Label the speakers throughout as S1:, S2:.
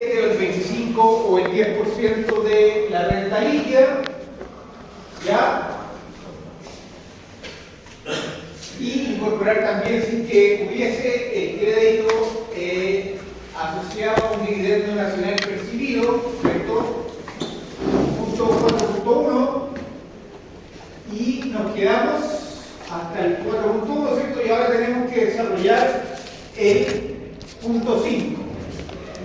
S1: el 25 o el 10% de la renta líquida, ¿ya? Y incorporar también si que hubiese el crédito asociado a un dividendo nacional percibido, ¿cierto? Punto 4.1, y nos quedamos hasta el 4.1, ¿cierto? Y ahora tenemos que desarrollar el punto 5.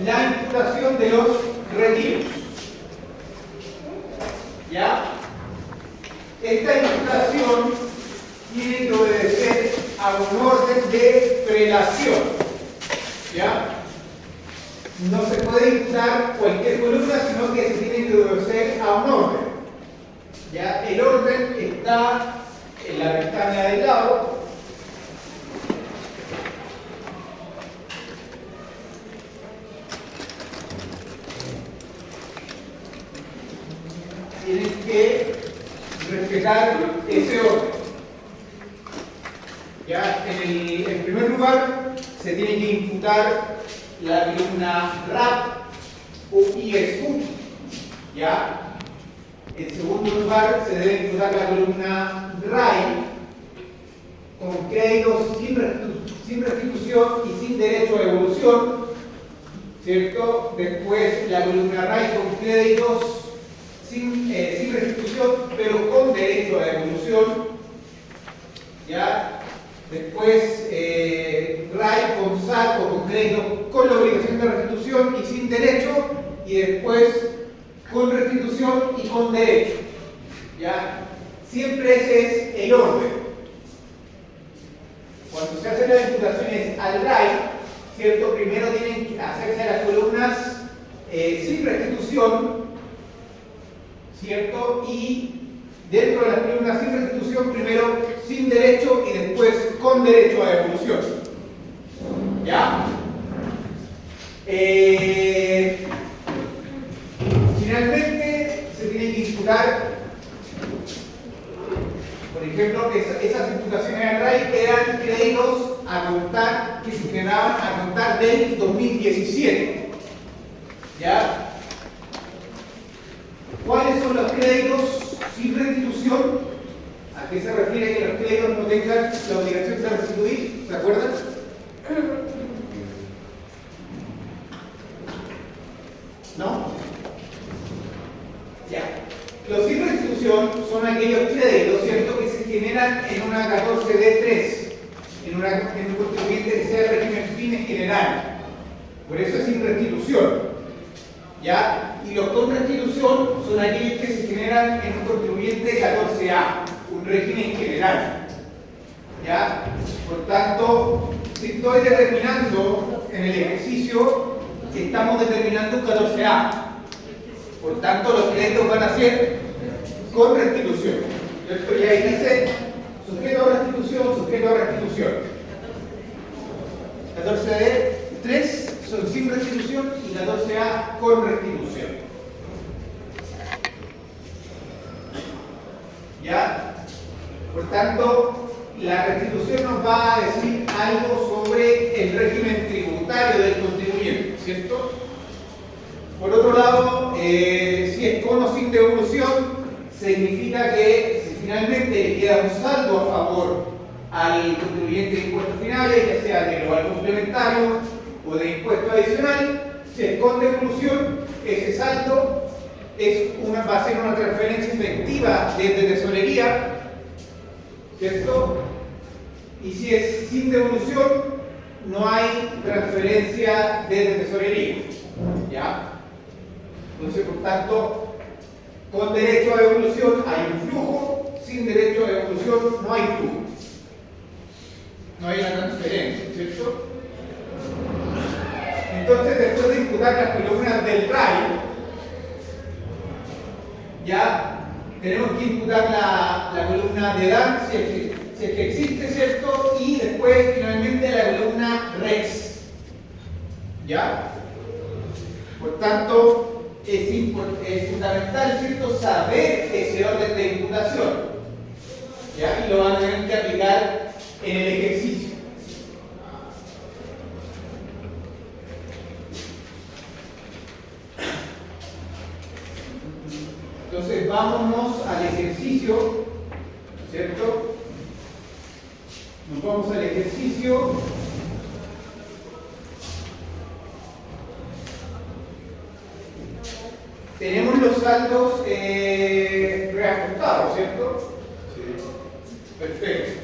S1: La imputación de los retiros. ¿Ya? Esta imputación tiene que obedecer a un orden de prelación. ¿Ya? No se puede imputar cualquier columna, sino que se tiene que obedecer a un orden. ¿Ya? El orden está en la pestaña del lado. Tienen que respetar ese orden. ¿Ya? En primer lugar, se tiene que imputar la columna RAP y SCUT. ¿Ya? En segundo lugar, se debe imputar la columna RAI con créditos sin restitución y sin derecho a devolución. ¿Cierto? Después, la columna RAI con créditos sin restitución, pero con derecho a devolución. ¿Ya? Después, RAI con SAT o con crédito con la obligación de restitución y sin derecho. Y después, con restitución y con derecho. ¿Ya? Siempre ese es el orden. Cuando se hacen las imputaciones al RAI, ¿cierto? Primero tienen que hacerse las columnas sin restitución, ¿cierto? Y dentro de las columnas sin restitución, primero sin derecho y después con derecho a devolución. ¿Ya? Finalmente, se tiene que imputar, por ejemplo, esas imputaciones al RAI eran créditos a contar que se generaban a contar del 2017. ¿Ya? ¿Cuáles son los créditos sin restitución? ¿A qué se refiere que los créditos no tengan la obligación de restituir? ¿Se acuerdan? ¿No? Ya. Los sin restitución son aquellos créditos, ¿cierto?, que se generan en una 14D3, en un contribuyente que sea de régimen fin general. Por eso es sin restitución. ¿Ya? Y los con restitución son aquellos que se generan en un contribuyente 14A, un régimen general. ¿Ya? Por tanto, si estoy determinando en el ejercicio, estamos determinando un 14A. Por tanto, los créditos van a ser con restitución. Esto ya ahí dice sujeto a restitución, sujeto a restitución. 14D3 son sin restitución y 14A con restitución. ¿Ya? Por tanto, la restitución nos va a decir algo sobre el régimen tributario del contribuyente, ¿cierto? Por otro lado, si es con o sin devolución, significa que si finalmente le queda un saldo a favor al contribuyente de impuestos finales, ya sea de global complementario o de impuesto adicional, si es con devolución, ese saldo va a ser una transferencia efectiva desde tesorería, ¿cierto? Y si es sin devolución, no hay transferencia desde tesorería. ¿Ya? Entonces, por tanto, con derecho a devolución hay un flujo, sin derecho a devolución no hay flujo. No hay una transferencia, ¿cierto? Entonces, después de imputar las columnas del RAI, ya tenemos que imputar la columna de DAN, si es que existe, ¿cierto? Y después, finalmente, la columna REX. ¿Ya? Por tanto, es fundamental, ¿cierto?, saber ese orden de imputación. ¿Ya? Y lo van a tener que aplicar en el ejercicio. Entonces vámonos al ejercicio, ¿cierto? Nos vamos al ejercicio. Tenemos los saldos reajustados, ¿cierto? Sí. Perfecto.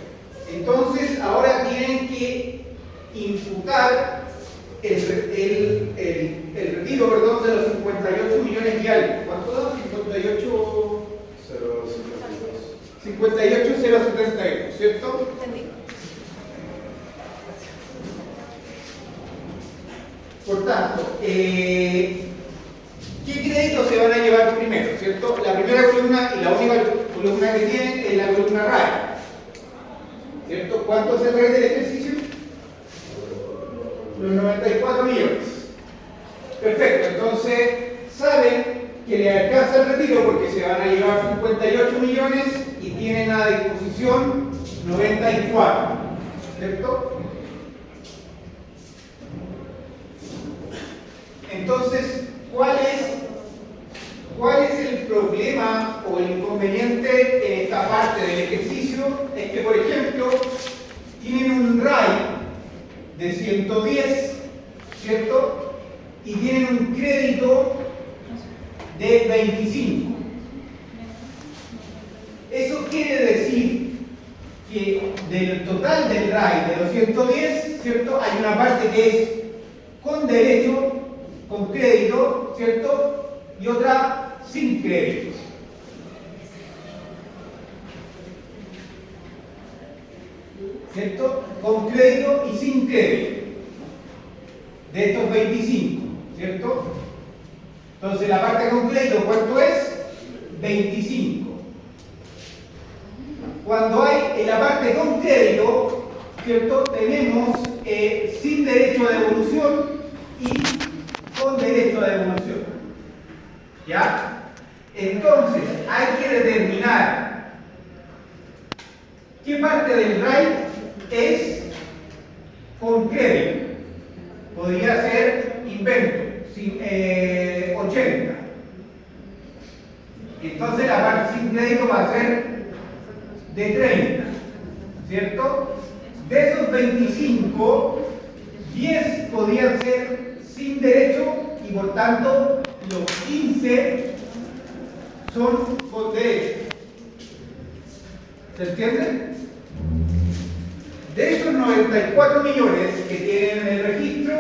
S1: Entonces, ahora tienen que imputar el retiro, perdón, de los 58 millones y algo. ¿Cuánto da? 58,072, ¿cierto?
S2: Entendí.
S1: Por tanto, ¿qué créditos se van a llevar primero? ¿Cierto? La primera columna y la única columna que tienen es la columna RAE. ¿Cierto? ¿Cuánto es el RAE del ejercicio? Los 94 millones. Perfecto, entonces saben que le alcanza el retiro porque se van a llevar 58 millones y tienen a disposición 94. ¿Cierto? Entonces, ¿cuál es el problema o el inconveniente en esta parte del ejercicio? Es que, por ejemplo, tienen un RAI de 110, ¿cierto? Y tienen un crédito de 25. Eso quiere decir que del total del RAI de los 110, ¿cierto? Hay una parte que es con derecho, con crédito, ¿cierto? Y otra sin crédito. ¿Cierto? Con crédito y sin crédito. De estos 25, ¿cierto? Entonces la parte con crédito, ¿cuánto es? 25. Cuando hay en la parte con crédito, ¿cierto? Tenemos sin derecho a devolución y con derecho a devolución. ¿Ya? Entonces, hay que determinar qué parte del RAI es con crédito. Podría ser invento, 80. Entonces, la parte sin crédito va a ser de 30. ¿Cierto? De esos 25, 10 podrían ser sin derecho y por tanto los 15 son con derecho. ¿Se entiende? De esos 94 millones que tienen en el registro,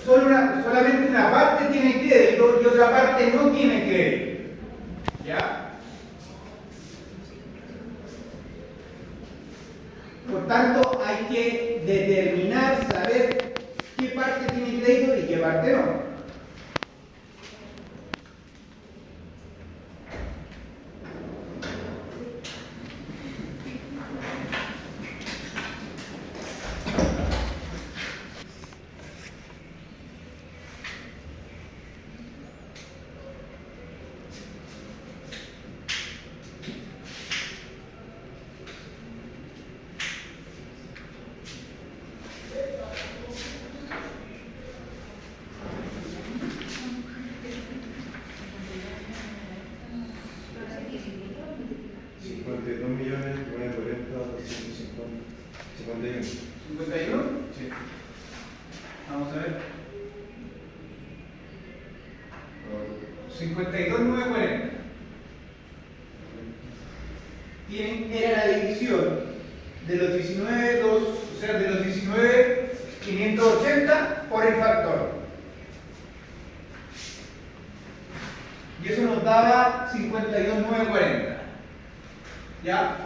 S1: solamente una parte tiene crédito y otra parte no tiene crédito. ¿Ya? Por tanto, hay que determinar, saber qué parte tiene crédito y qué parte no. ¿51? Sí. Vamos a ver. 52,940. Era la división de los 19, o sea, de los 19,580 por el factor. Y eso nos daba 52,940. ¿Ya?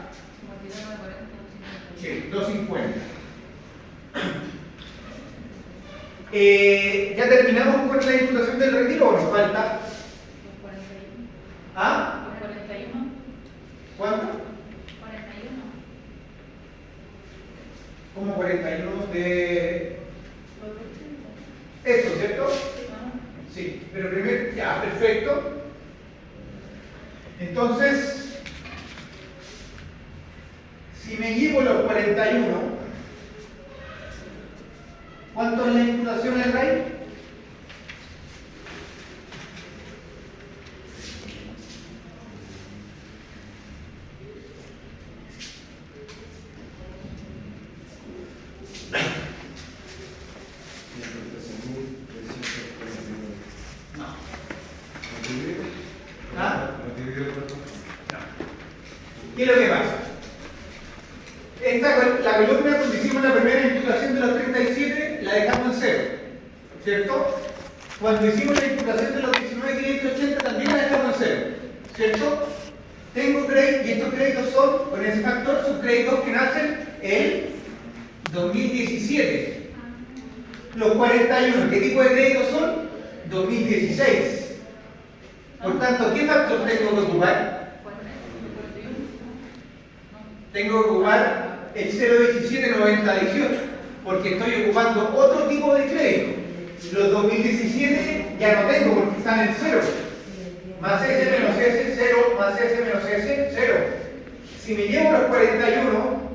S1: Sí, 250. ¿Ya terminamos con la imputación del retiro o nos falta?
S2: 41.
S1: ¿Ah?
S2: 41.
S1: ¿Cuánto?
S2: 41.
S1: Como 41 de... Esto, ¿cierto? Sí, pero primero, ya, perfecto. Entonces, si me llevo los 41, ¿cuánto es la imputación del RAI?
S3: dividido por 2.
S1: ¿Qué es lo que pasa? La columna, cuando hicimos la primera imputación de los 37, la dejamos en 0, ¿cierto? Cuando hicimos la imputación de los 19.580, también la dejamos en 0, ¿cierto? Tengo créditos, y estos créditos son, con ese factor, son créditos que nacen en 2017. Los 41, ¿qué tipo de créditos son? 2016. Por tanto, ¿qué factor tengo que ocupar? Tengo que ocupar el 0179018, porque estoy ocupando otro tipo de crédito. Los 2017 ya no tengo porque están en 0. Más S menos S, 0, más S menos S, 0. Si me llevo los 41,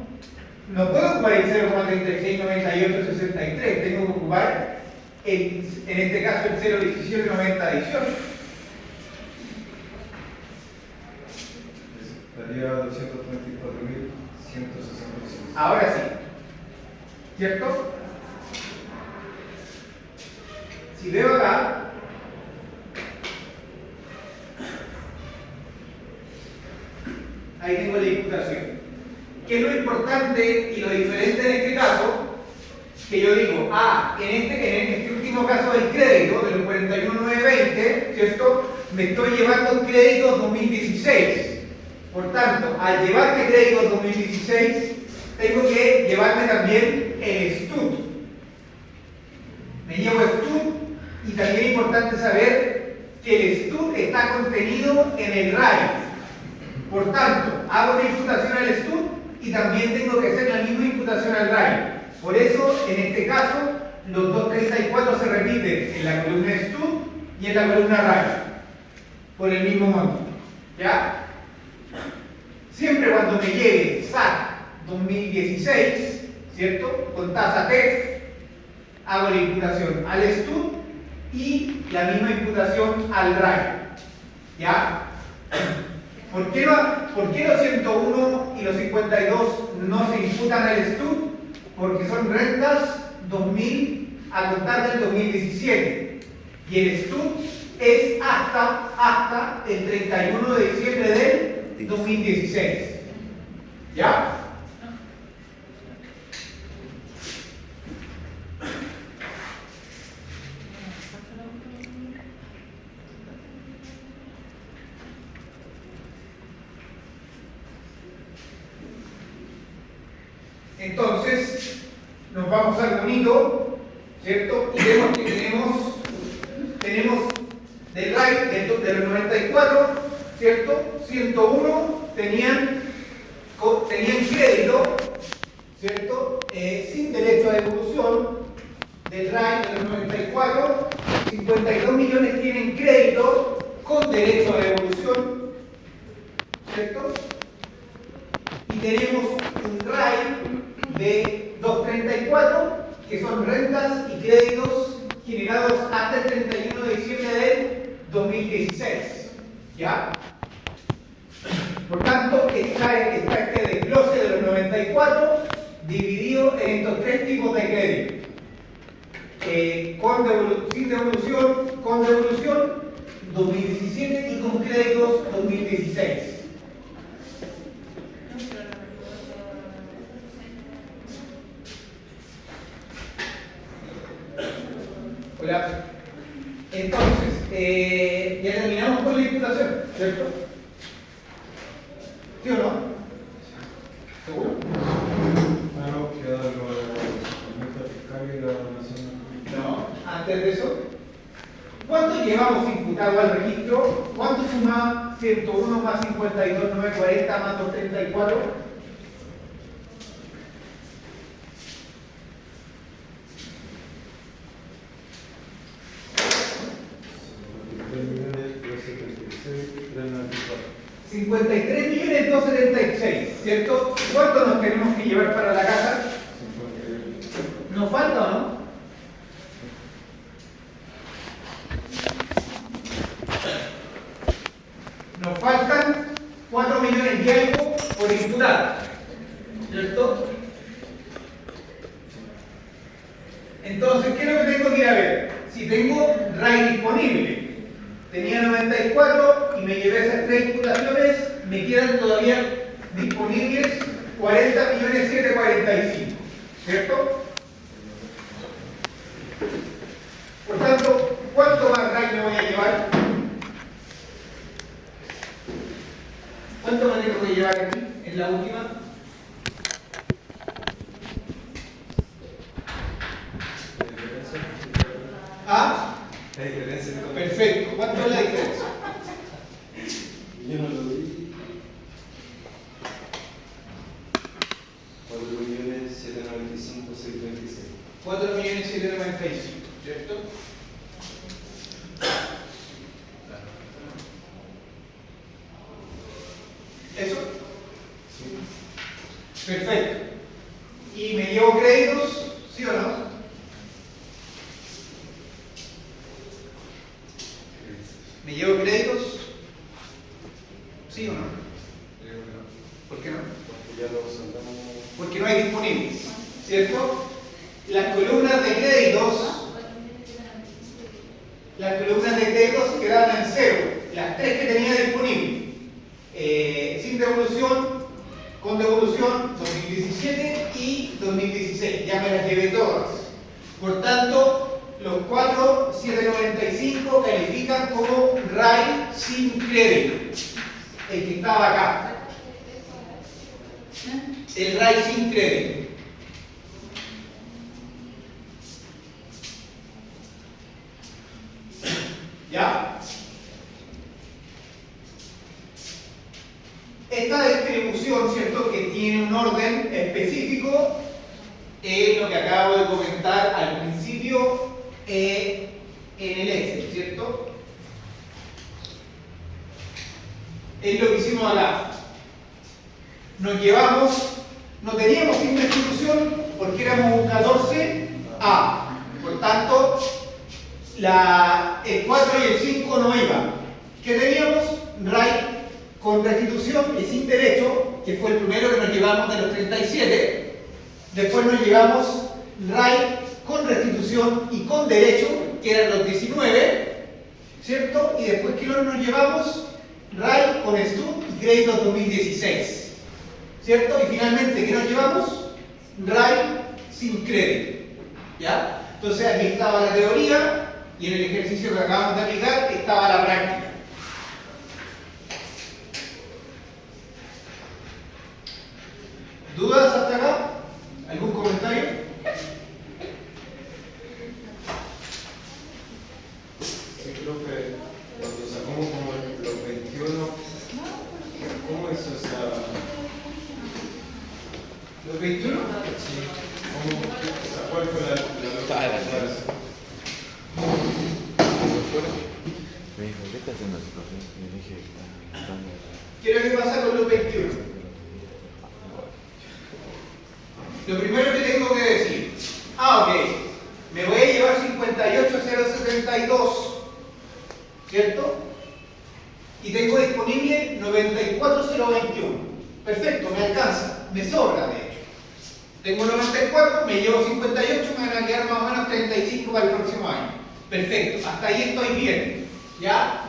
S1: no puedo ocupar el 0,369863, tengo que ocupar, en este caso, el 0179018.
S3: Daría 234.166.
S1: Ahora sí, ¿cierto? Si veo acá, ahí tengo la imputación. ¿Qué es lo importante y lo diferente en este caso? Que yo digo, en este último caso del crédito, de los 41.920, ¿cierto? Me estoy llevando créditos 2016. Por tanto, al llevarme créditos 2016, tengo que llevarme también el STUT. Me llevo STUT y también es importante saber que el STUT está contenido en el RAI. Por tanto, hago una imputación al STUT y también tengo que hacer la misma imputación al RAI. Por eso, en este caso, los 234 se repiten en la columna STUT y en la columna RAI, por el mismo monto. ¿Ya? Siempre cuando me lleve SAC 2016, ¿cierto? Con tasa TEF, hago la imputación al STUT y la misma imputación al RAI. ¿Ya? ¿Por qué los 101 y los 52 no se imputan al STUT? Porque son rentas 2000 a contar del 2017. Y el STUT es hasta el 31 de diciembre del 2016. ¿Ya? Entonces, nos vamos al bonito, ¿cierto? Y vemos que tenemos del RAI de los 94, ¿cierto? 101 tenían crédito, ¿cierto? Sin derecho a devolución. Del RAI de los 94, 52 millones tienen crédito con derecho a devolución, ¿cierto? Y tenemos un RAI de 234, que son rentas y créditos generados hasta el 31 de diciembre del 2016. ¿Ya? Por tanto, está este desglose de los 94 dividido en estos tres tipos de crédito. Sin devolución, con devolución 2017 y con créditos 2016. Hola. Entonces, ya terminamos con la imputación, ¿cierto? ¿Sí o no? ¿Seguro?
S3: No, queda lo de la multa fiscal y la donación.
S1: No. Antes de eso, ¿cuánto llevamos imputado al registro? ¿Cuánto suma 101 más 52, 940 más 234? $53.276, ¿cierto? ¿Cuánto nos tenemos que llevar para la casa? ¿Nos falta o no? Nos faltan 4 millones y algo por imputar, ¿cierto? Entonces, ¿qué es lo que tengo que ir a ver? Si tengo RAI disponible. tenía 94 y me llevé esas 3 imputaciones, me quedan todavía disponibles 40.745.000, ¿cierto? Por tanto, ¿cuánto más RAI me voy a llevar? ¿Cuánto me tengo que llevar aquí en la última? ¿Ah?
S3: La diferencia no.
S1: Perfecto. ¿Cuánto es la diferencia?
S3: Yo no lo vi. 4.795.626.
S1: 4.795.000, ¿cierto? ¿Eso?
S3: Sí.
S1: Perfecto. ¿Y me llevo créditos? ¿Sí o no? ¿Me llevo créditos? ¿Sí o no?
S3: Creo que no.
S1: ¿Por qué no?
S3: Porque ya lo saldamos.
S1: Porque no hay disponibles, ¿cierto? Las columnas de créditos quedaban en cero, las 3 que tenía disponibles. Sin devolución, con devolución 2017 y 2016, ya me las llevé todas. Por tanto, los 4.795 califican como RAI sin crédito, el que estaba acá. El RAI sin crédito. ¿Ya? Esta distribución, ¿cierto?, que tiene un orden específico, es lo que acabo de comentar al principio en el Excel, ¿cierto? Es lo que hicimos acá. Nos llevamos, no teníamos simple distribución porque éramos un 14A. Por tanto, el 4 y el 5 no iban. ¿Qué teníamos? RAI con restitución y sin derecho, que fue el primero que nos llevamos de los 37. Después nos llevamos RAI con restitución y con derecho, que eran los 19, ¿cierto? Y después, ¿qué nos llevamos? RAI con STUD y créditos 2016, ¿cierto? Y finalmente, ¿qué nos llevamos? RAI sin crédito, ¿ya? Entonces, aquí estaba la teoría y en el ejercicio que acabamos de aplicar estaba la práctica. ¿Dudas hasta acá? ¿Algún comentario?
S3: Sí, profe, cuando sacamos como los 21, ¿cómo es esa?
S1: ¿Los 21?
S3: Sí. ¿Cómo? O sea, ¿cuál fue la
S4: Me dijo, ¿qué está haciendo ese profe? Y le dije, está
S1: ¿Qué es lo que pasa con los 21? Lo primero que tengo que decir, ok, me voy a llevar 58.072, ¿cierto? Y tengo disponible 94.021. Perfecto, me alcanza, me sobra de hecho. Tengo 94, me llevo 58, me van a quedar más o menos 35 para el próximo año. Perfecto, hasta ahí estoy bien, ¿ya?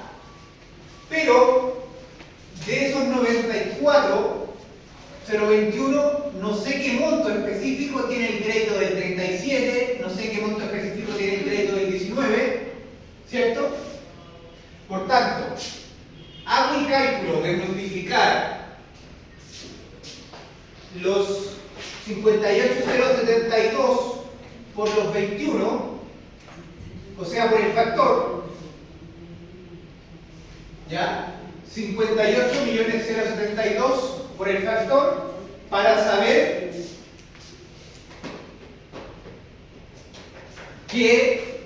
S1: Pero de esos 94.021, no sé qué monto específico tiene el crédito del 37, no sé qué monto específico tiene el crédito del 19, ¿cierto? Por tanto, hago el cálculo de multiplicar los 58.072 por los 21, o sea, por el factor, ¿ya? 58.072 por el factor, para saber que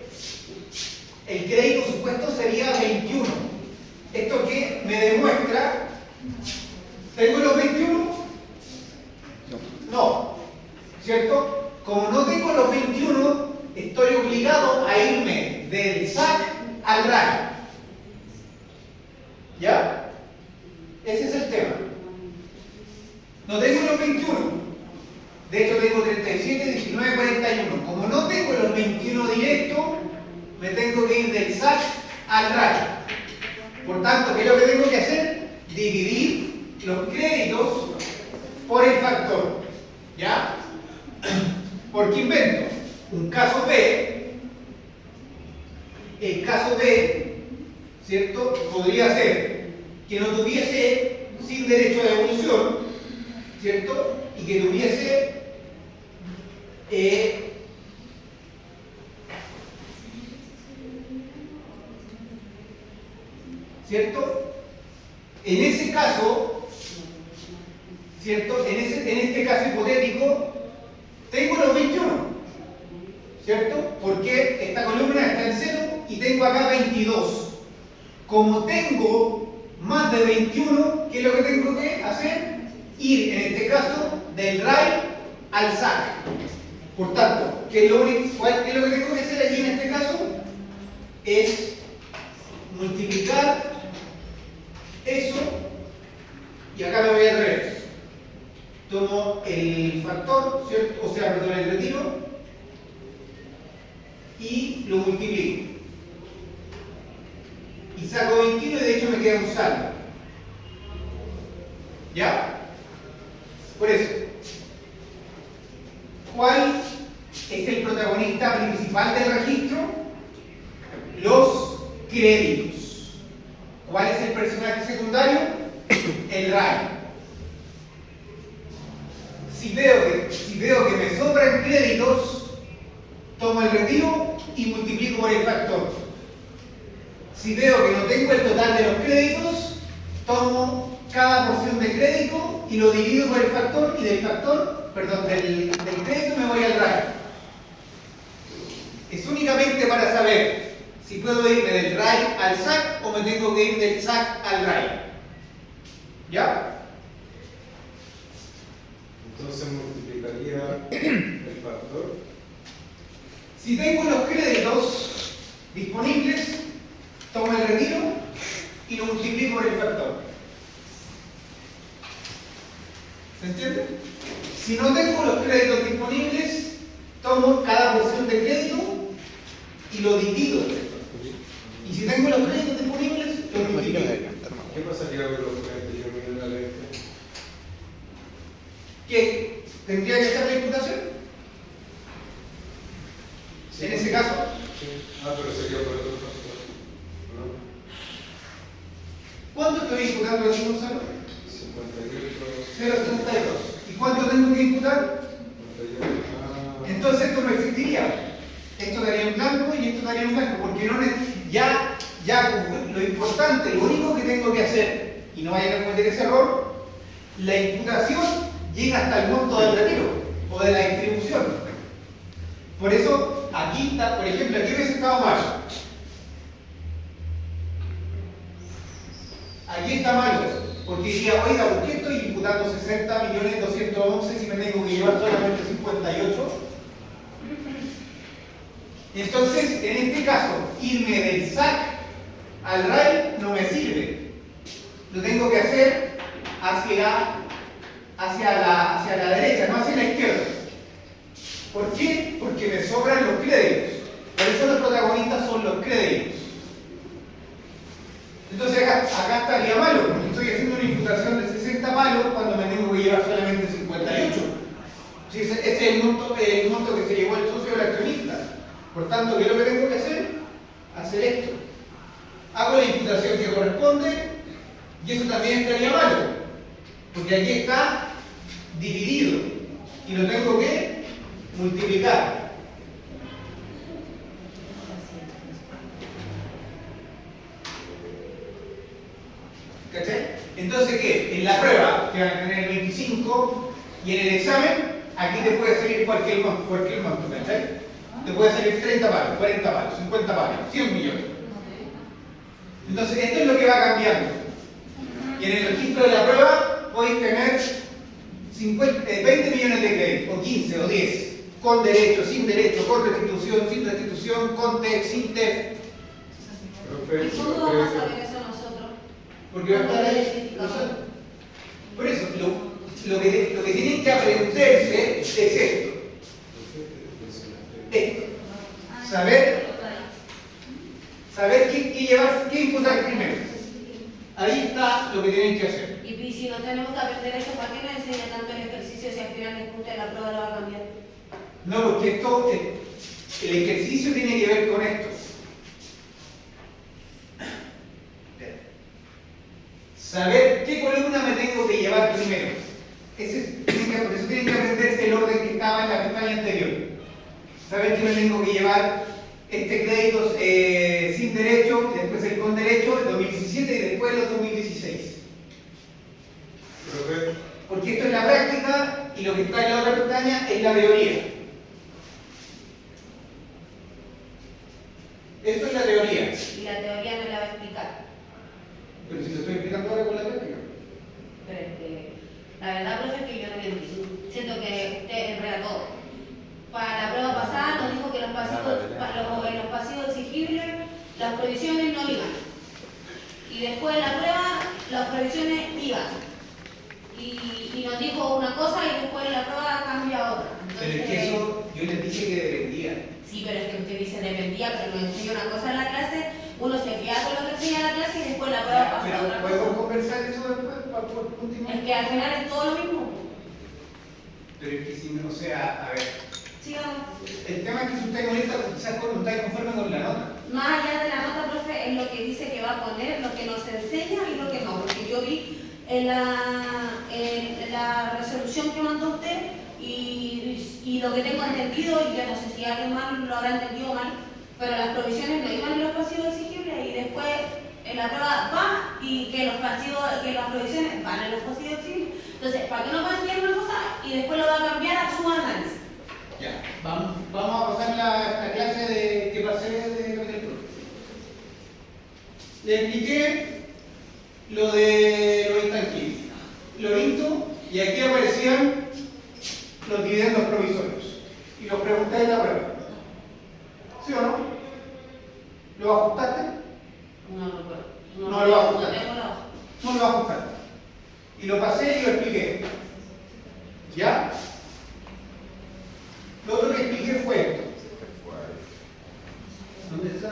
S1: el crédito supuesto sería 21. ¿Esto qué me demuestra? ¿Tengo los 21? No, ¿cierto? Como no tengo los 21, estoy obligado a irme del SAC al RAI. ¿Ya? Ese es el tema. No tengo los 21. De hecho, tengo 37, 19, 41. Como no tengo los 21 directos, me tengo que ir del SAC al RAI. Por tanto, ¿qué es lo que tengo que hacer? Dividir los créditos por el factor. ¿Ya? Porque invento un caso B. El caso B, ¿cierto? Podría ser que no tuviese sin derecho a devolución, ¿cierto? Y que tuviese ¿cierto? En ese caso, ¿cierto? En este caso hipotético, tengo los 21, ¿cierto? Porque esta columna está en 0 y tengo acá 22. Como tengo más de 21, ¿qué es lo que tengo que hacer? Ir, en este caso, del RAI al SAC. Por tanto, ¿qué es lo que tengo que hacer allí en este caso? Es multiplicar eso, y acá me voy al revés. Tomo el factor, ¿cierto? O sea, perdón, el retiro, y lo multiplico. Y saco 21 y de hecho me queda un saldo. ¿Ya? Por eso, ¿cuál es el protagonista principal del registro? Los créditos. ¿Cuál es el personaje secundario? El RAI. Si veo que me sobran créditos, tomo el retiro y multiplico por el factor. Si veo que no tengo el total de los créditos, tomo cada porción de crédito y lo divido por el factor, y del crédito me voy al RAI. Es únicamente para saber si puedo irme del RAI al SAC o me tengo que ir del SAC al RAI. ¿Ya?
S3: Entonces multiplicaría el factor.
S1: Si tengo los créditos disponibles, tomo el retiro y lo multiplico por el factor. ¿Se entiende? Si no tengo los créditos disponibles, tomo cada porción de crédito y lo divido por el factor. Y si tengo los créditos disponibles, lo multiplico.
S3: ¿Qué pasaría con los 41.000 en la ley?
S1: ¿Qué? ¿Tendría que hacer la imputación? En ese caso,
S3: Sí. Pero sería por otro factor. ¿No?
S1: ¿cuánto estoy imputando aquí, Gonzalo?
S3: 58.
S1: 0,72. ¿Y cuánto tengo que imputar?
S3: 58.
S1: Entonces esto no existiría. Esto daría en blanco y esto daría en blanco, porque no ya lo importante, lo único que tengo que hacer, y no vayan a cometer ese error, la imputación llega hasta el monto del retiro o de la distribución. Por eso, aquí está, por ejemplo, aquí hubiese estado mal. Aquí está malo, porque diría, oiga, ¿por qué estoy imputando 60.211.000 si me tengo que llevar solamente 58? Entonces, en este caso, irme del SAC al RAI no me sirve. Lo tengo que hacer hacia la derecha, no hacia la izquierda. ¿Por qué? Porque me sobran los créditos. Por eso los protagonistas son los créditos. Entonces acá estaría malo, porque estoy haciendo una imputación de 60 palos cuando me tengo que llevar solamente 58. Sí, ese es el monto que se llevó el socio del accionista. Por tanto, ¿qué es lo que tengo que hacer? Hacer esto. Hago la imputación que corresponde y eso también estaría malo, porque aquí está dividido y lo tengo que multiplicar. ¿Cachai? Entonces, ¿qué? En la prueba te van a tener el 25 y en el examen aquí te puede salir cualquier monto, ¿cachai? Te puede salir 30 palos, 40 palos, 50 palos, 100 millones. Entonces, esto es lo que va cambiando. Y en el registro de la prueba podéis tener 20 millones de créditos, o 15, o 10, con derecho, sin derecho, con restitución, sin restitución, con TEF, sin TEF.
S3: Profe,
S2: ¿Y cómo vamos a saber eso nosotros?
S1: Porque va a estar ahí. Por eso, lo que tienen que aprenderse es esto. Saber qué imputar primero. Ahí está lo que tienen que hacer.
S2: Y si no tenemos que aprender eso, ¿para qué nos enseña tanto el ejercicio si al final después de la prueba lo va a cambiar?
S1: No, porque esto, el ejercicio tiene que ver con esto. Saber qué columna me tengo que llevar primero. Por eso tienen que aprenderse el orden que estaba en la pestaña anterior. Saber que me tengo que llevar este crédito sin derecho, después el con derecho, el 2017 y después los 2016.
S3: Profe,
S1: Porque esto es la práctica y lo que está en la otra pestaña es la teoría. Esto es la teoría.
S2: Y la teoría me la va a explicar.
S1: Pero si lo estoy explicando ahora con la práctica.
S2: Pero es que, la verdad, profe, es que yo no me entiendo. Siento que usted enreda todo. Para la prueba pasada nos dijo que en los pasivos exigibles las provisiones no iban. Y después de la prueba las provisiones iban. Y nos dijo una cosa y después de la prueba cambia otra.
S1: Pero es que eso yo les dije que dependía.
S2: Sí, pero es que usted dice dependía, pero nos enseña una cosa en la clase, uno se fía con lo que enseña en la clase y después la prueba pasa
S1: Pero
S2: otra
S1: podemos
S2: cosa.
S1: conversar eso después para por último.
S2: Es que al final es todo lo mismo.
S1: Pero es que si no, o sea, a ver.
S2: Sigamos.
S1: El tema es que si usted molesta, quizás no está conforme con la nota.
S2: Más allá de la nota, profe, es lo que dice que va a poner, lo que nos enseña y lo que no. Porque yo vi en la resolución que mandó usted y lo que tengo entendido, y yo no sé si alguien más lo habrá entendido mal, pero las provisiones no iban en los pasivos exigibles y después en la prueba va y que las provisiones van en los pasivos exigibles. Entonces, ¿para qué no va a enseñar una cosa y después lo va a cambiar a su análisis?
S1: Ya, vamos a pasar la clase que pasé de arquitectura. Le expliqué lo de los intangibles, lo insto, y aquí aparecían los dividendos provisorios. Y los pregunté en la prueba. ¿Sí o no? ¿Lo ajustaste?
S2: No recuerdo.
S1: No lo ajustaste.
S2: No tengo la hoja.
S1: No lo ajustaste. Y lo pasé y lo expliqué. ¿Ya? Lo otro que expliqué fue esto. ¿Dónde está?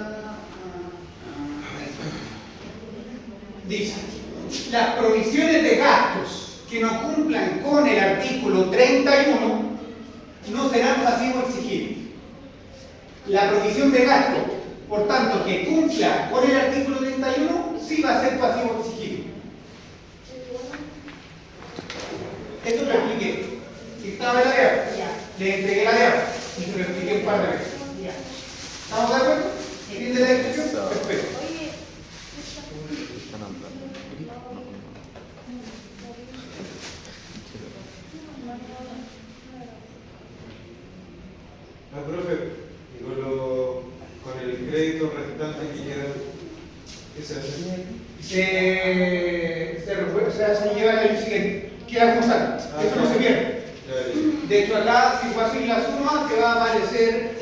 S1: Dice, las provisiones de gastos que no cumplan con el artículo 31 no serán pasivo exigibles. La provisión de gasto, por tanto, que cumpla con el artículo 31, sí va a ser pasivo exigible. Esto lo expliqué. Y estaba en la DEA. Le entregué la DEA y se lo expliqué un par de veces. ¿Estamos de acuerdo? ¿Fin de la discusión? Perfecto.
S3: profe, y con el crédito restante que queda, ¿qué se hace?
S1: Se lleva al año siguiente. Queda como sale. Eso no se pierde. De hecho, acá, si fue así la suma, te va a aparecer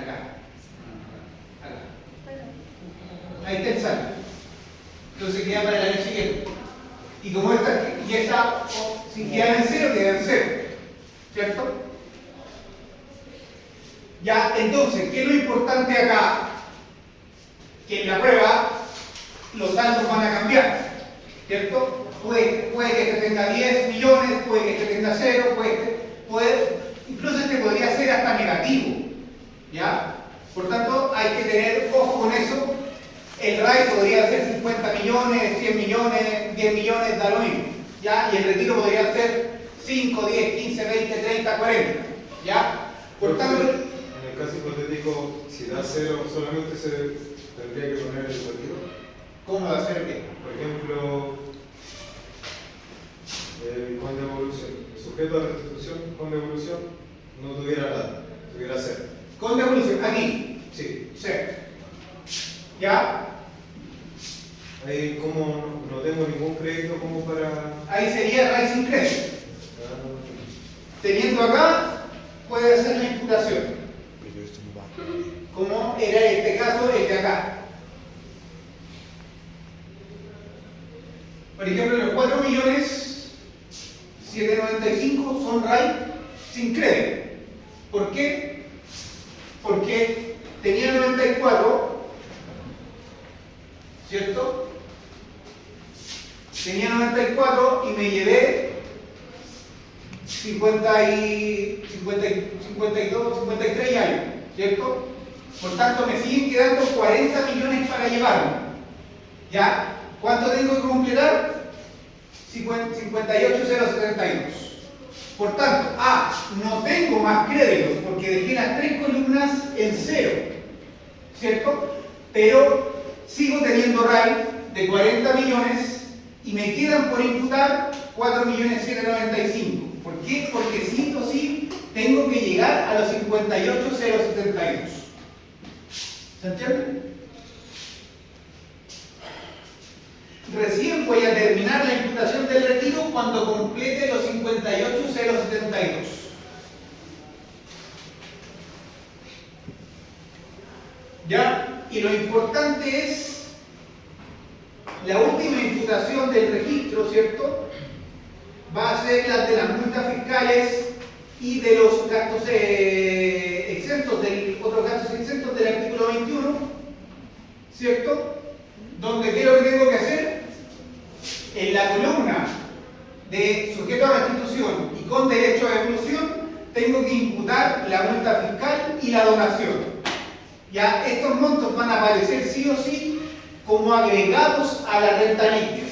S1: acá. Ahí está el saldo. Entonces queda para el año siguiente. Y como esta ya está, si quedan en cero, quedan en cero. ¿Cierto? Ya, entonces, ¿qué es lo importante acá? Que en la prueba los saldos van a cambiar. ¿Cierto? Puede que este tenga 10 millones, puede que este tenga 0, incluso este podría ser hasta negativo. ¿Ya? Por tanto, hay que tener ojo con eso. El RAI podría ser 50 millones, 100 millones, 10 millones, da lo mismo. ¿Ya? Y el retiro podría ser 5, 10, 15, 20, 30, 40. ¿Ya? Por tanto,
S3: en el caso hipotético, si da 0, solamente se tendría que poner el retiro.
S1: ¿cómo va a ser qué?
S3: Por ejemplo, con devolución, sujeto a restitución con devolución, no tuviera nada, tuviera 0.
S1: Con devolución, aquí.
S3: Sí.
S1: 0. ¿Ya?
S3: Ahí como no tengo ningún crédito como para...
S1: Ahí sería RAI sin crédito. Teniendo acá, puede hacer la imputación. Como era en este caso el de acá. Por ejemplo, los 4.795.000 son RAI sin crédito. ¿Por qué? Porque tenía 94 ¿cierto? Tenía 94 y me llevé 52, 53 y algo, ¿cierto? Por tanto, me siguen quedando 40 millones para llevarme. ¿Ya? ¿Cuánto tengo que completar? 58,072. Por tanto, no tengo más créditos porque dejé las 3 columnas en cero, ¿cierto? Pero sigo teniendo RAI de 40 millones y me quedan por imputar 4.795.000. ¿Por qué? Porque sí o sí tengo que llegar a los 58,072. ¿Se entiende? Recién voy a terminar la imputación del retiro cuando complete los 58,072. ¿Ya? Y lo importante es la última imputación del registro, ¿cierto? Va a ser la de las multas fiscales y de los gastos exentos, otros gastos exentos del artículo 21, ¿cierto? Donde, ¿qué es lo que tengo que hacer? En la columna de sujeto a restitución y con derecho a devolución, tengo que imputar la multa fiscal y la donación. Ya estos montos van a aparecer sí o sí como agregados a la renta líquida.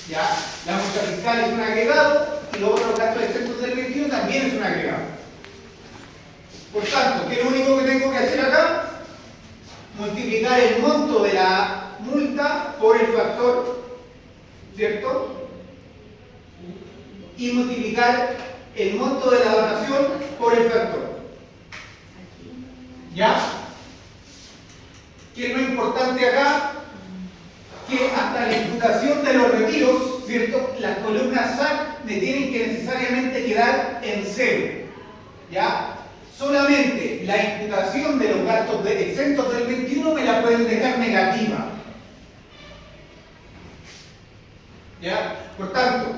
S1: Ya, la multa fiscal es un agregado y los otros gastos exentos del 21 también es un agregado. Por tanto, ¿qué es lo único que tengo que hacer acá? Multiplicar el monto de la multa por el factor, ¿cierto? Y multiplicar el monto de la donación por el factor. ¿Ya? ¿Qué es lo importante acá? Que hasta la imputación de los retiros, ¿cierto? Las columnas SAC me tienen que necesariamente quedar en cero. ¿Ya? Solamente la imputación de los gastos exentos del 21 me la pueden dejar negativa. ¿Ya? Por tanto,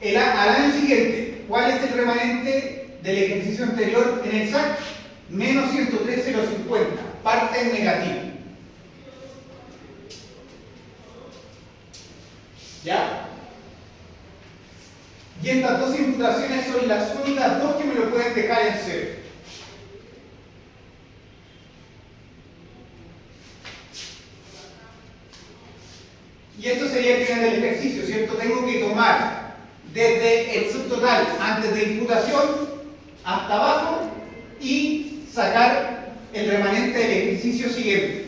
S1: al año siguiente, ¿cuál es el remanente del ejercicio anterior en el SAC? Menos 103,050, parte en negativa. ¿Ya? Y estas dos imputaciones son las únicas dos que me lo pueden dejar en cero. Y esto sería el final del ejercicio, ¿cierto? Tengo que tomar desde el subtotal antes de imputación hasta abajo y sacar el remanente del ejercicio siguiente.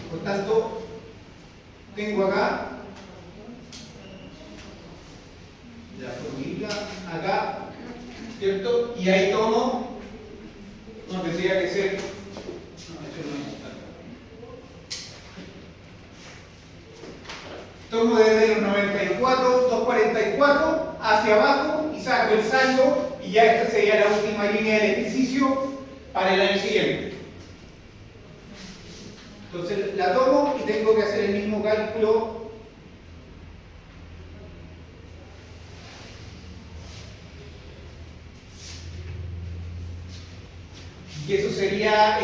S1: Por tanto, tengo acá la formulita, acá, ¿cierto? Y ahí tomo, no tendría que ser, tomo desde los 94, 244 hacia abajo y saco el saldo y ya esta sería la última línea del ejercicio para el año siguiente. Entonces la tomo y tengo que hacer el mismo cálculo y eso sería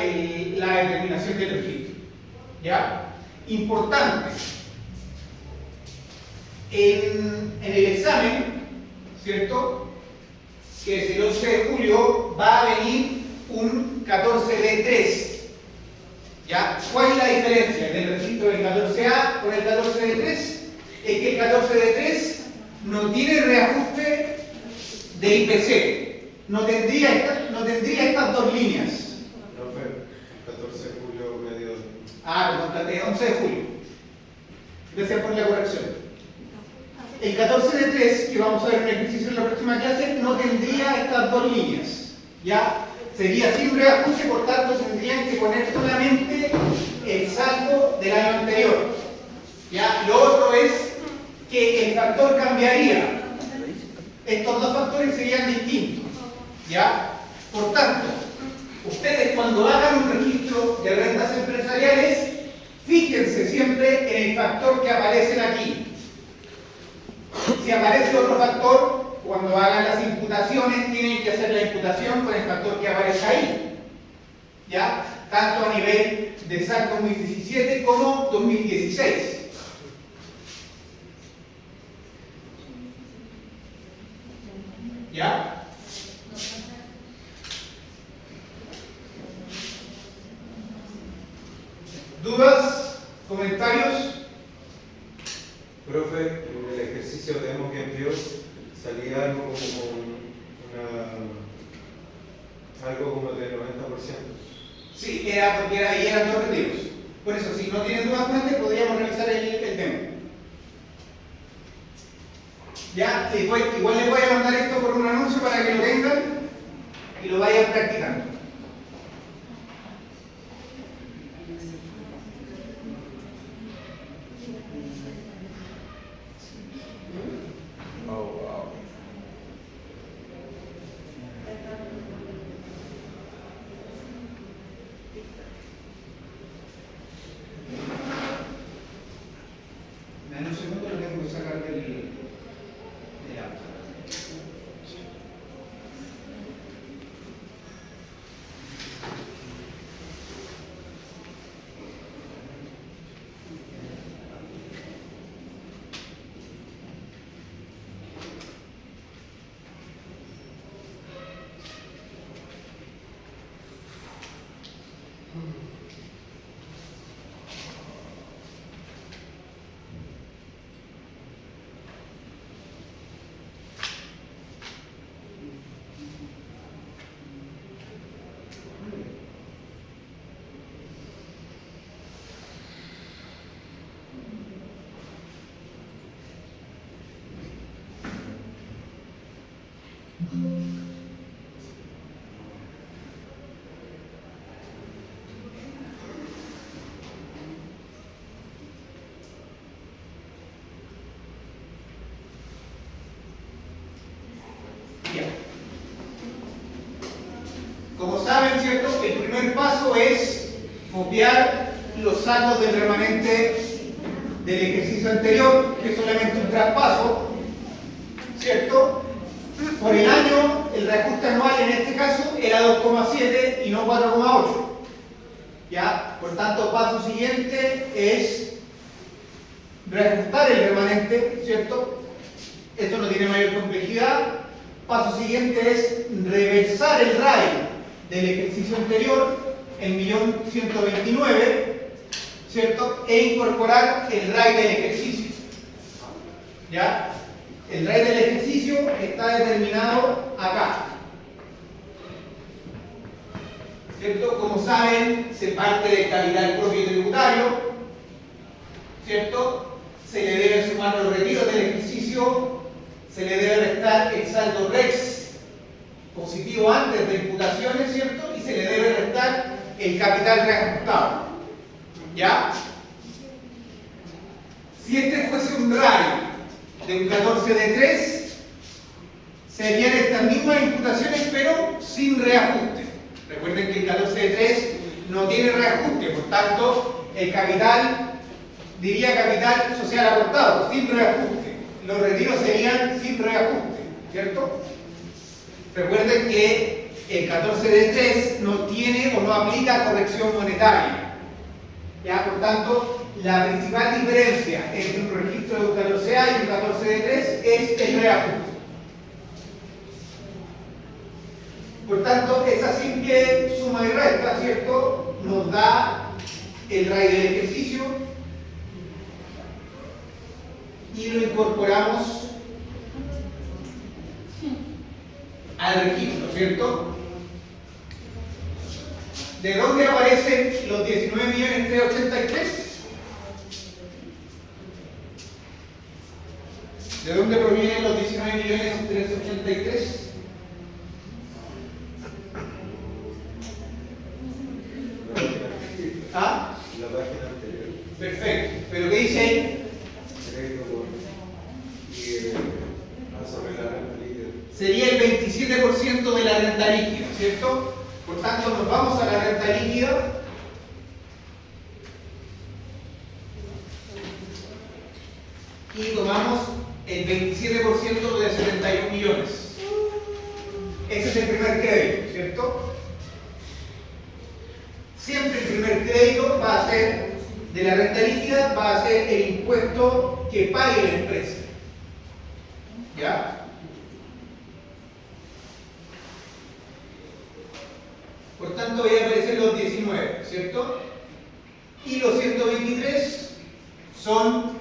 S1: la determinación del registro. ¿Ya? Importante. En el examen, ¿cierto? Que es el 11 de julio, va a venir un 14D3. ¿Ya? ¿Cuál es la diferencia del registro del 14A con el 14D3? Es que el 14D3 no tiene reajuste de IPC. No tendría estas dos líneas.
S3: Profe, el 14 de julio medio.
S1: Perdón, 11 de julio. Gracias por la corrección. El 14D3, que vamos a ver en el ejercicio en la próxima clase, no tendría estas dos líneas. ¿Ya? Sería sin reajuste, por tanto tendrían que poner solamente el saldo del año anterior. ¿Ya? Lo otro es que el factor cambiaría. Estos dos factores serían distintos. ¿Ya? Por tanto, ustedes cuando hagan un registro de rentas empresariales, fíjense siempre en el factor que aparece aquí. Si aparece otro factor, cuando hagan las imputaciones, tienen que hacer la imputación con el factor que aparece ahí. ¿ya? Tanto a nivel de SAC 2017 como 2016. ¿Ya? ¿Dudas? ¿Comentarios?
S3: Profe, en el ejercicio de Demo que envió salía algo como del 90%.
S1: Sí, era porque ahí eran dos retiros. Por eso, si no tienen dudas antes, podríamos revisar el demo. Ya, igual les voy a mandar esto por un anuncio para que lo tengan y lo vayan practicando.
S4: Oh, wow.
S1: En un segundo lo tengo que sacar del auto. Bien. Como saben, ¿cierto? El primer paso es copiar los saldos del remanente del ejercicio anterior, que es solamente un traspaso, ¿cierto? Por el año, el reajuste anual en este caso era 2,7 y no 4,8. ¿Ya? Por tanto, paso siguiente es reajustar el remanente, ¿cierto? Esto no tiene mayor complejidad. Paso siguiente es reversar el RAI del ejercicio anterior, el 1.129.000, ¿cierto? E incorporar el RAI del ejercicio. ¿Ya? El RAI del ejercicio está determinado acá. ¿Cierto? Como saben, se parte del capital propio tributario, ¿cierto? Se le deben sumar los retiros del ejercicio, se le debe restar el saldo REX positivo antes de imputaciones, ¿cierto? Y se le debe restar el capital reajustado. ¿Ya? Si este fuese un RAI de un 14 de 3, serían estas mismas imputaciones, pero sin reajuste. Recuerden que el 14 de 3 no tiene reajuste, por tanto, el capital, diría capital social aportado, sin reajuste. Los retiros serían sin reajuste, ¿cierto? Recuerden que el 14 de 3 no tiene o no aplica corrección monetaria. ¿Ya? Por tanto, la principal diferencia entre un registro de un 14A y un 14 de 3 es el reajuste. Por tanto, esa simple suma y resta, ¿cierto?, nos da el RAI del ejercicio y lo incorporamos al registro, ¿cierto? ¿De dónde aparecen los 19.383.000? ¿De dónde provienen los 19.383.000? ¿Ah?
S3: La página anterior.
S1: Perfecto. ¿Pero qué dice ahí?
S3: Crédito sobre la renta líquida.
S1: Sería el 27% de la renta líquida, ¿cierto? Por tanto, nos vamos a la renta líquida. Y tomamos el 27% de 71 millones. Ese es el primer crédito, ¿cierto? siempre el primer crédito va a ser de la renta líquida, va a ser el impuesto que pague la empresa. ¿Ya? Por tanto, voy a aparecer los 19, ¿cierto? Y los 123 son,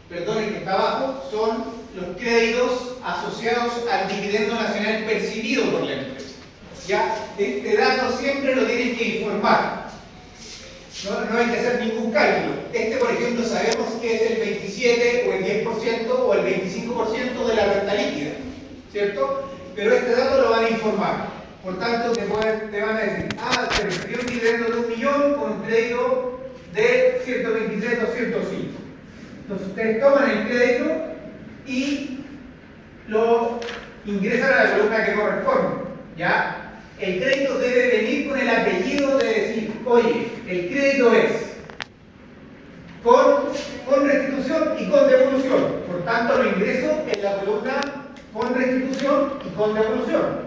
S1: perdonen que está abajo, son los créditos asociados al dividendo nacional percibido por la empresa. ¿Ya? Este dato siempre lo tienen que informar. No hay que hacer ningún cálculo. Este, por ejemplo, sabemos que es el 27 o el 10% o el 25% de la renta líquida, ¿cierto? Pero este dato lo van a informar. Por tanto, te van a decir, se recibió un dividendo de 1 millón con un crédito de 123 o 105. Entonces, ustedes toman el crédito y lo ingresan a la columna que corresponde, ¿ya? El crédito debe venir con el apellido de decir, oye, el crédito es con restitución y con devolución. Por tanto, lo ingreso en la columna con restitución y con devolución.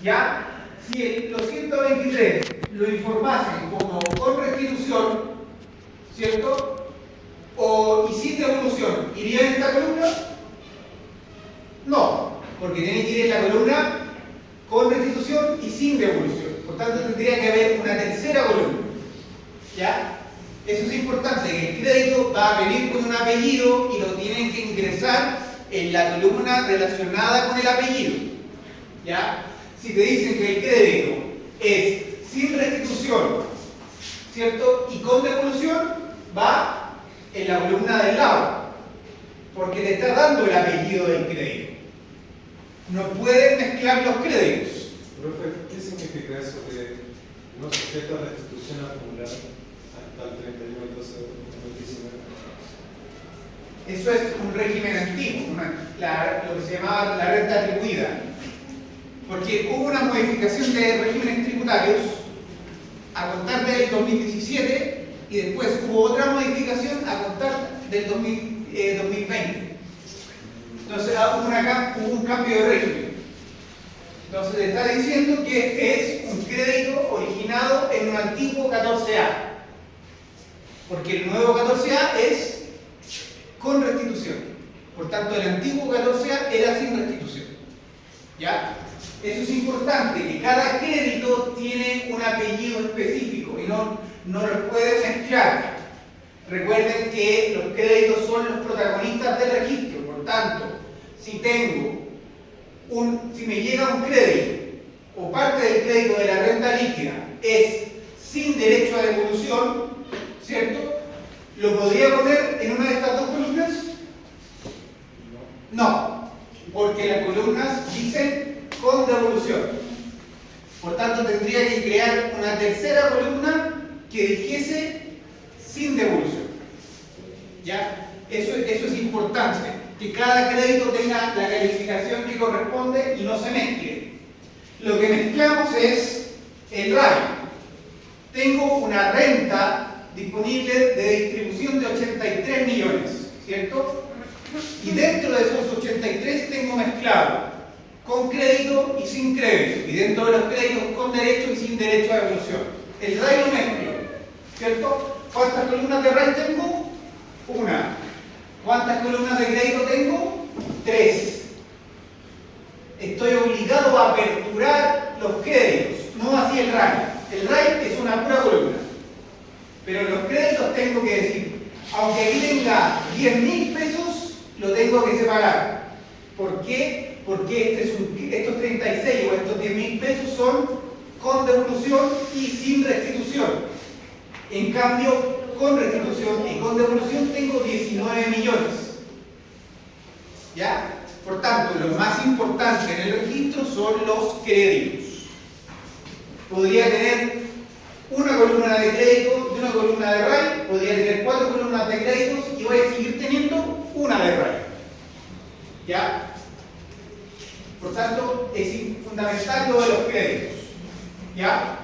S1: ¿Ya? Si los 123 lo informasen como con restitución, ¿cierto? Y sin devolución, ¿iría en esta columna? No, porque tiene que ir en la columna con restitución y sin devolución. Por tanto, tendría que haber una tercera columna. ¿Ya? Eso es importante, que el crédito va a venir con un apellido y lo tienen que ingresar en la columna relacionada con el apellido. ¿Ya? Si te dicen que el crédito es sin restitución, ¿cierto? Y con devolución, va en la columna del lado, porque te está dando el apellido del crédito. No pueden mezclar los créditos.
S3: Profe, ¿qué significa eso de no sujeto a restitución acumulada hasta el 31 de 12 de 2019?
S1: Eso es un régimen antiguo, lo que se llamaba la renta atribuida. Porque hubo una modificación de regímenes tributarios a contar del 2017 y después hubo otra modificación a contar del 2020. Entonces hubo un cambio de régimen. Entonces le está diciendo que este es un crédito originado en un antiguo 14A. Porque el nuevo 14A es con restitución. Por tanto, el antiguo 14A era sin restitución. ¿Ya? Eso es importante, que cada crédito tiene un apellido específico y no los pueden mezclar. Recuerden que los créditos son los protagonistas del registro. Por tanto, si me llega un crédito o parte del crédito de la renta líquida es sin derecho a devolución, ¿cierto? ¿Lo podría poner en una de estas dos columnas? No, porque las columnas dicen con devolución. Por tanto, tendría que crear una tercera columna que dijese sin devolución. ¿Ya? Eso es importante, que cada crédito tenga la calificación que corresponde y no se mezcle. Lo que mezclamos es el RAI. Tengo una renta disponible de distribución de 83 millones, ¿cierto? Y dentro de esos 83 tengo mezclado con crédito y sin crédito, y dentro de los créditos con derecho y sin derecho a devolución. El RAI lo mezclo, ¿cierto? ¿Cuántas columnas de RAI tengo? Una. ¿Cuántas columnas de crédito tengo? 3. Estoy obligado a aperturar los créditos, no así el RAI. El RAI es una pura columna. Pero los créditos tengo que decir, aunque aquí tenga 10.000 pesos, lo tengo que separar. ¿Por qué? Porque estos 36 o estos 10.000 pesos son con devolución y sin restitución. En cambio, con restitución y con devolución tengo 19 millones. ¿Ya? Por tanto, lo más importante en el registro son los créditos. Podría tener una columna de crédito y una columna de RAI, podría tener 4 columnas de créditos y voy a seguir teniendo una de RAI. ¿Ya? Por tanto, es fundamental lo de los créditos. ¿Ya?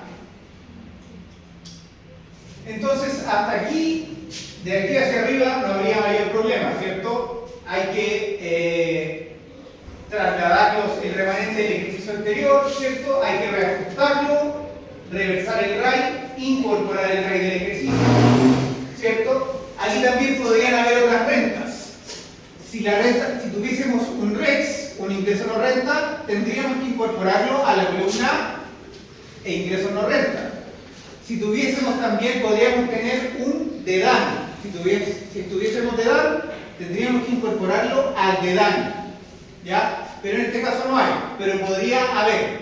S1: Entonces, hasta aquí, de aquí hacia arriba, no habría mayor problema, ¿cierto? Hay que trasladar el remanente del ejercicio anterior, ¿cierto? Hay que reajustarlo reversar el RAI, incorporar el RAI del ejercicio, ¿cierto? Aquí también podrían haber otras rentas. Si tuviésemos un REX, un ingreso no renta, tendríamos que incorporarlo a la columna e ingreso no renta. Si tuviésemos también, podríamos tener un DEDAN. Si tuviésemos DEDAN, tendríamos que incorporarlo al DEDAN, ¿ya? Pero en este caso no hay, pero podría haber,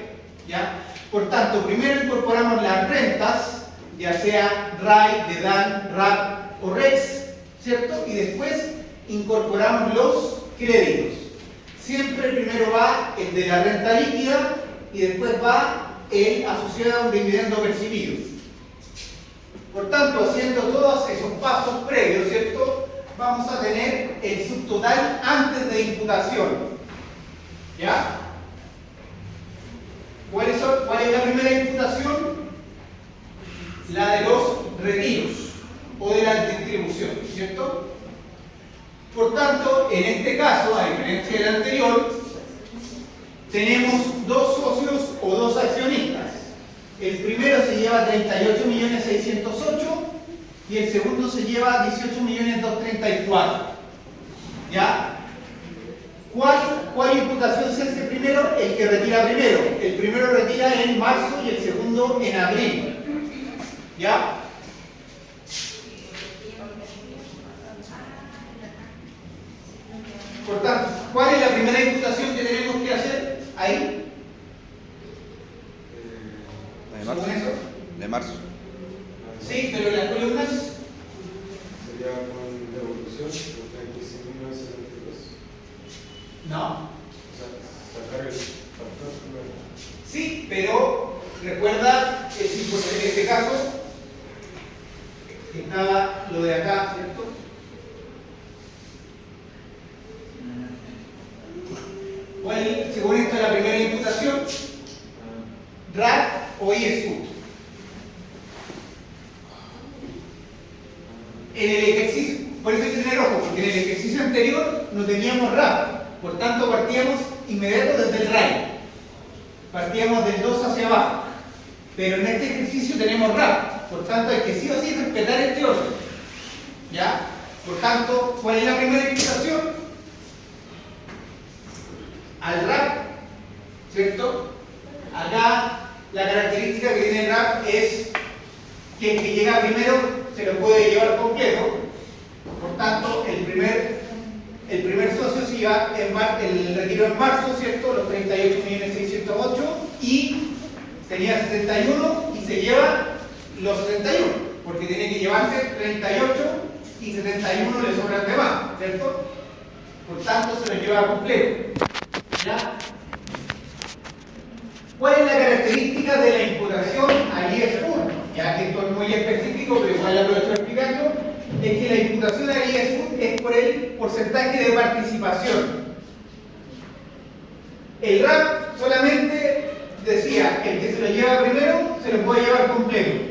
S1: ¿ya? Por tanto, primero incorporamos las rentas, ya sea RAI, DEDAN, RAP o REX, ¿cierto? Y después incorporamos los créditos. Siempre primero va el de la renta líquida y después va el asociado a un dividendo percibido. Por tanto, haciendo todos esos pasos previos, ¿cierto? Vamos a tener el subtotal antes de imputación. ¿Ya? ¿Cuál es la primera imputación? La de los retiros o de la distribución, ¿cierto? Por tanto, en este caso, a diferencia del anterior, tenemos dos socios o dos accionistas. El primero se lleva 38.608.000 y el segundo se lleva 18.234.000. ¿Ya? ¿Cuál imputación se hace primero? El que retira primero. El primero retira en marzo y el segundo en abril. ¿Ya? Por tanto, ¿cuál es la primera imputación que tenemos que hacer ahí?
S4: ¿La de marzo?
S1: ¿Según eso?
S4: De marzo.
S1: Sí, pero las columnas.
S3: Sería con devolución, los 36.972.
S1: No.
S3: O sea, sacar el factor primero.
S1: Sí, pero recuerda que si pues en este caso estaba lo de acá, ¿cierto? Según esto es la primera imputación, RAP o ISU. En el ejercicio, por eso hay que tener ojo, porque en el ejercicio anterior no teníamos RAP, por tanto partíamos inmediato desde el RAI. Partíamos del 2 hacia abajo. Pero en este ejercicio tenemos RAP, por tanto hay que sí o sí respetar este orden. ¿Ya? Por tanto, ¿cuál es la primera imputación? Al RAP, ¿cierto? Acá la característica que tiene el RAP es que el que llega primero se lo puede llevar completo. Por tanto, el primer socio se lleva el retiro en marzo, ¿cierto? Los 38.608.000 y tenía 71 y se lleva los 71, porque tiene que llevarse 38 y 71 le sobran de más, ¿cierto? Por tanto, se lo lleva completo. ¿Ya? ¿Cuál es la característica de la imputación a IESFUR? Ya que esto es muy específico, pero igual aprovecho de explicarlo, es que la imputación a IESFUR es por el porcentaje de participación. El RAP solamente decía, el que se lo lleva primero se lo puede llevar completo.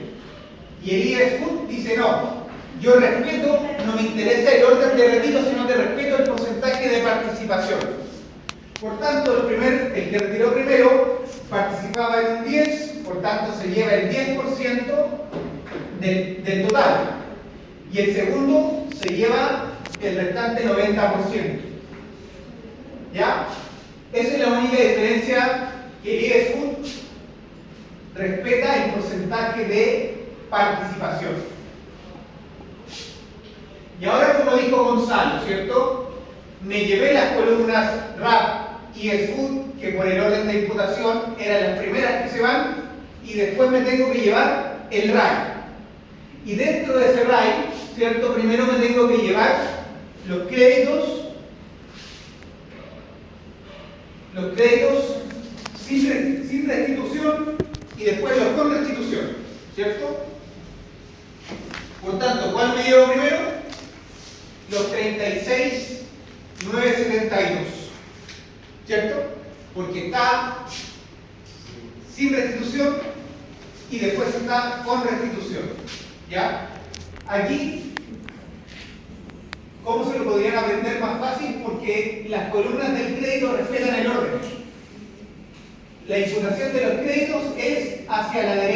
S1: Y el IESFUR dice no, yo respeto, no me interesa el orden de retiro, sino que respeto el porcentaje de participación. Por tanto, el que retiró primero participaba en un 10, por tanto se lleva el 10% del total. Y el segundo se lleva el restante 90%. ¿Ya? Esa es la única diferencia que el IESFUR respeta el porcentaje de participación. Y ahora, como dijo Gonzalo, ¿cierto? Me llevé las columnas RAP y IESFUR, que por el orden de imputación eran las primeras que se van, y después me tengo que llevar el RAI. Y dentro de ese RAI, ¿cierto? Primero me tengo que llevar los créditos sin restitución y después los con restitución, ¿cierto? Por tanto, ¿cuál me llevo primero? Los 36.972, ¿cierto? Porque está sin restitución y después está con restitución, ¿ya? Aquí, ¿cómo se lo podrían aprender más fácil? Porque las columnas del crédito respetan el orden. La imputación de los créditos es hacia la derecha.